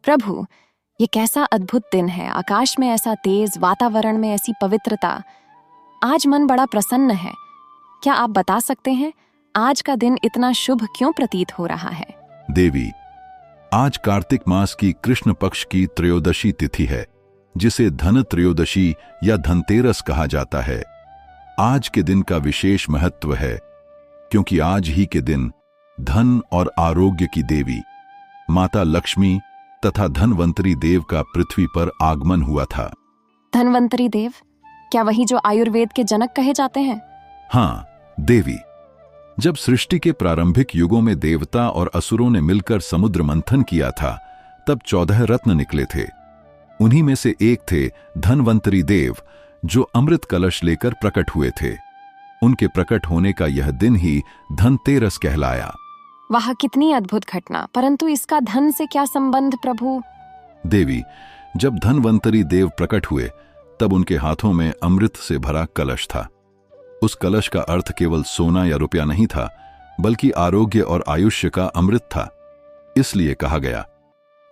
प्रभु, ये कैसा अद्भुत दिन है। आकाश में ऐसा तेज, वातावरण में ऐसी पवित्रता। आज मन बड़ा प्रसन्न है। क्या आप बता सकते हैं आज का दिन इतना शुभ क्यों प्रतीत हो रहा है? देवी, आज कार्तिक मास की कृष्ण पक्ष की त्रयोदशी तिथि है, जिसे धन त्रयोदशी या धनतेरस कहा जाता है। आज के दिन का विशेष महत्व है क्योंकि आज ही के दिन धन और आरोग्य की देवी माता लक्ष्मी तथा धनवंतरी देव का पृथ्वी पर आगमन हुआ था। धनवंतरी देव, क्या वही जो आयुर्वेद के जनक कहे जाते हैं? हाँ देवी, जब सृष्टि के प्रारंभिक युगों में देवता और असुरों ने मिलकर समुद्र मंथन किया था, तब 14 रत्न निकले थे। उन्हीं में से एक थे धनवंतरी देव, जो अमृत कलश लेकर प्रकट हुए थे। उनके प्रकट होने का यह दिन ही धनतेरस कहलाया। वाह, कितनी अद्भुत घटना। परंतु इसका धन से क्या संबंध प्रभु? देवी, जब धनवंतरी देव प्रकट हुए तब उनके हाथों में अमृत से भरा कलश था। उस कलश का अर्थ केवल सोना या रुपया नहीं था, बल्कि आरोग्य और आयुष्य का अमृत था। इसलिए कहा गया,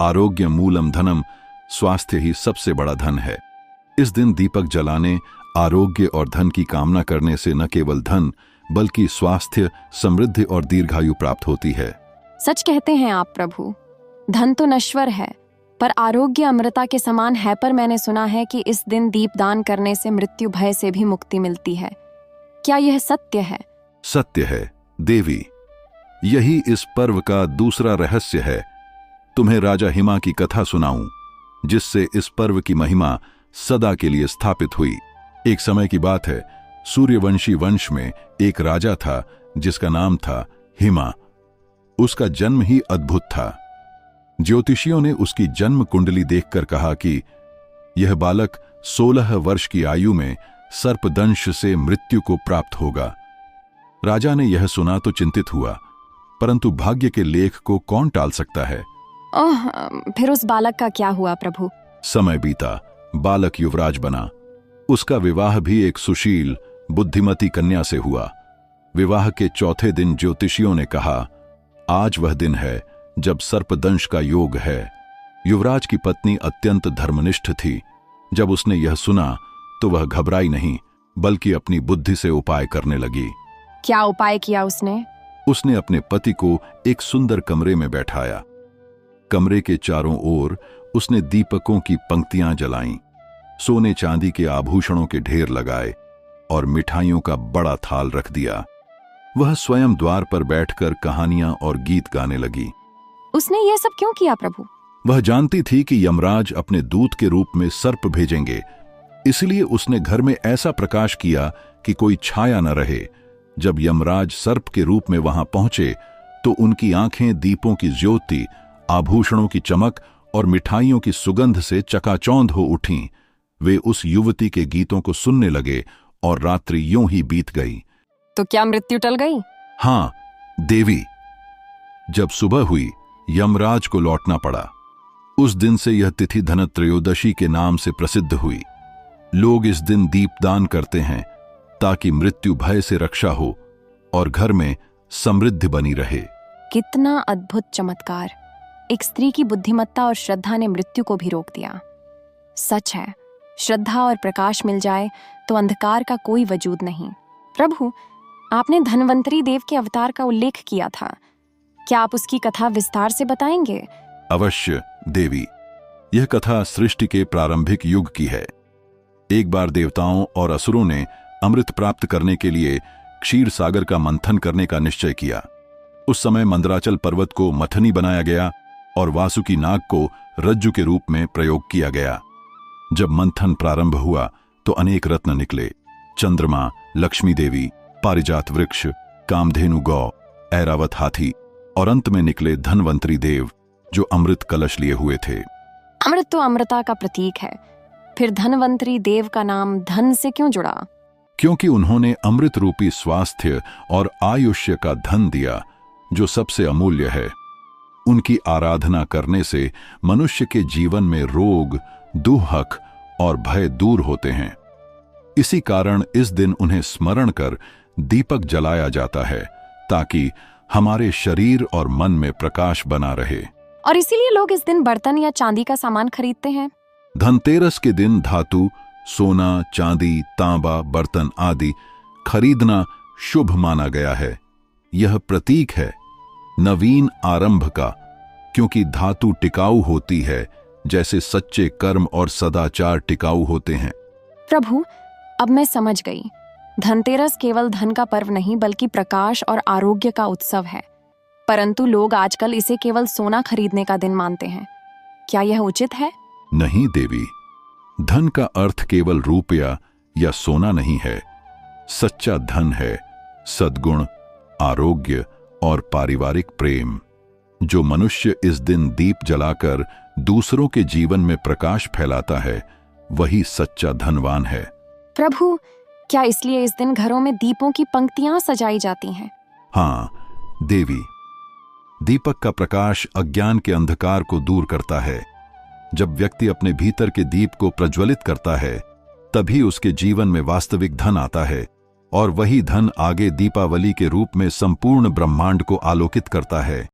आरोग्य मूलम धनम, स्वास्थ्य ही सबसे बड़ा धन है। इस दिन दीपक जलाने, आरोग्य और धन की कामना करने से न केवल धन बल्कि स्वास्थ्य, समृद्धि और दीर्घायु प्राप्त होती है। सच कहते हैं आप प्रभु। धन तो नश्वर है, पर आरोग्य अमृता के समान है। पर मैंने सुना है कि इस दिन दीपदान करने से मृत्यु भय से भी मुक्ति मिलती है। क्या यह सत्य है? सत्य है देवी, यही इस पर्व का दूसरा रहस्य है। तुम्हें राजा हिमा की कथा सुनाऊं, जिससे इस पर्व की महिमा सदा के लिए स्थापित हुई। एक समय की बात है, सूर्यवंशी वंश में एक राजा था जिसका नाम था हिमा। उसका जन्म ही अद्भुत था। ज्योतिषियों ने उसकी जन्म कुंडली देखकर कहा कि यह बालक 16 वर्ष की आयु में सर्पदंश से मृत्यु को प्राप्त होगा। राजा ने यह सुना तो चिंतित हुआ, परंतु भाग्य के लेख को कौन टाल सकता है। ओह, फिर उस बालक का क्या हुआ प्रभु? समय बीता, बालक युवराज बना। उसका विवाह भी एक सुशील, बुद्धिमती कन्या से हुआ। विवाह के चौथे दिन ज्योतिषियों ने कहा, आज वह दिन है जब सर्पदंश का योग है। युवराज की पत्नी अत्यंत धर्मनिष्ठ थी। जब उसने यह सुना तो वह घबराई नहीं, बल्कि अपनी बुद्धि से उपाय करने लगी। क्या उपाय किया उसने? उसने अपने पति को एक सुंदर कमरे में बैठाया। कमरे के चारों ओर उसने दीपकों की पंक्तियां जलाईं, सोने चांदी के आभूषणों के ढेर लगाए और मिठाइयों का बड़ा थाल रख दिया। वह स्वयं द्वार पर बैठकर कहानियां और गीत गाने लगी। उसने यह सब क्यों किया प्रभु? वह जानती थी कि यमराज अपने दूत के रूप में सर्प भेजेंगे, इसलिए उसने घर में ऐसा प्रकाश किया कि कोई छाया न रहे। जब यमराज सर्प के रूप में वहां पहुंचे तो उनकी आंखें दीपों की ज्योति, आभूषणों की चमक और मिठाइयों की सुगंध से चकाचौंध हो उठीं। वे उस युवती के गीतों को सुनने लगे और रात्रि यूं ही बीत गई। तो क्या मृत्यु टल गई? हाँ देवी, जब सुबह हुई यमराज को लौटना पड़ा। उस दिन से यह तिथि धनत्रयोदशी के नाम से प्रसिद्ध हुई। लोग इस दिन दीपदान करते हैं ताकि मृत्यु भय से रक्षा हो और घर में समृद्धि बनी रहे। कितना अद्भुत चमत्कार! एक स्त्री की बुद्धिमत्ता और श्रद्धा ने मृत्यु को भी रोक दिया। सच है, श्रद्धा और प्रकाश मिल जाए तो अंधकार का कोई वजूद नहीं। प्रभु, आपने धनवंतरी देव के अवतार का उल्लेख किया था। क्या आप उसकी कथा विस्तार से बताएंगे? अवश्य देवी, यह कथा सृष्टि के प्रारंभिक युग की है। एक बार देवताओं और असुरों ने अमृत प्राप्त करने के लिए क्षीर सागर का मंथन करने का निश्चय किया। उस समय मंदराचल पर्वत को मथनी बनाया गया और वासुकी नाग को रज्जु के रूप में प्रयोग किया गया। जब मंथन प्रारंभ हुआ तो अनेक रत्न निकले। चंद्रमा, लक्ष्मी देवी, पारिजात वृक्ष, कामधेनु गौ, ऐरावत हाथी और अंत में निकले धनवंतरी देव, जो अमृत कलश लिए हुए थे। अमृत तो अमृता का प्रतीक है, फिर धनवंतरी देव का नाम धन से क्यों जुड़ा? क्योंकि उन्होंने अमृत रूपी स्वास्थ्य और आयुष्य का धन दिया, जो सबसे अमूल्य है। उनकी आराधना करने से मनुष्य के जीवन में रोग, दुहक और भय दूर होते हैं। इसी कारण इस दिन उन्हें स्मरण कर दीपक जलाया जाता है, ताकि हमारे शरीर और मन में प्रकाश बना रहे। और इसीलिए लोग इस दिन बर्तन या चांदी का सामान खरीदते हैं। धनतेरस के दिन धातु, सोना, चांदी, तांबा, बर्तन आदि खरीदना शुभ माना गया है। यह प्रतीक है नवीन आरंभ का, क्योंकि धातु टिकाऊ होती है, जैसे सच्चे कर्म और सदाचार टिकाऊ होते हैं। प्रभु, अब मैं समझ गई। धनतेरस केवल धन का पर्व नहीं बल्कि प्रकाश और आरोग्य का उत्सव है। परंतु लोग आजकल इसे केवल सोना खरीदने का दिन मानते हैं। क्या यह उचित है? नहीं देवी, धन का अर्थ केवल रुपया या सोना नहीं है। सच्चा धन है सद्गुण, आरोग्य और पारिवारिक प्रेम। जो मनुष्य इस दिन दीप जलाकर दूसरों के जीवन में प्रकाश फैलाता है, वही सच्चा धनवान है। प्रभु, क्या इसलिए इस दिन घरों में दीपों की पंक्तियां सजाई जाती हैं? हाँ देवी, दीपक का प्रकाश अज्ञान के अंधकार को दूर करता है। जब व्यक्ति अपने भीतर के दीप को प्रज्वलित करता है, तभी उसके जीवन में वास्तविक धन आता है, और वही धन आगे दीपावली के रूप में संपूर्ण ब्रह्मांड को आलोकित करता है।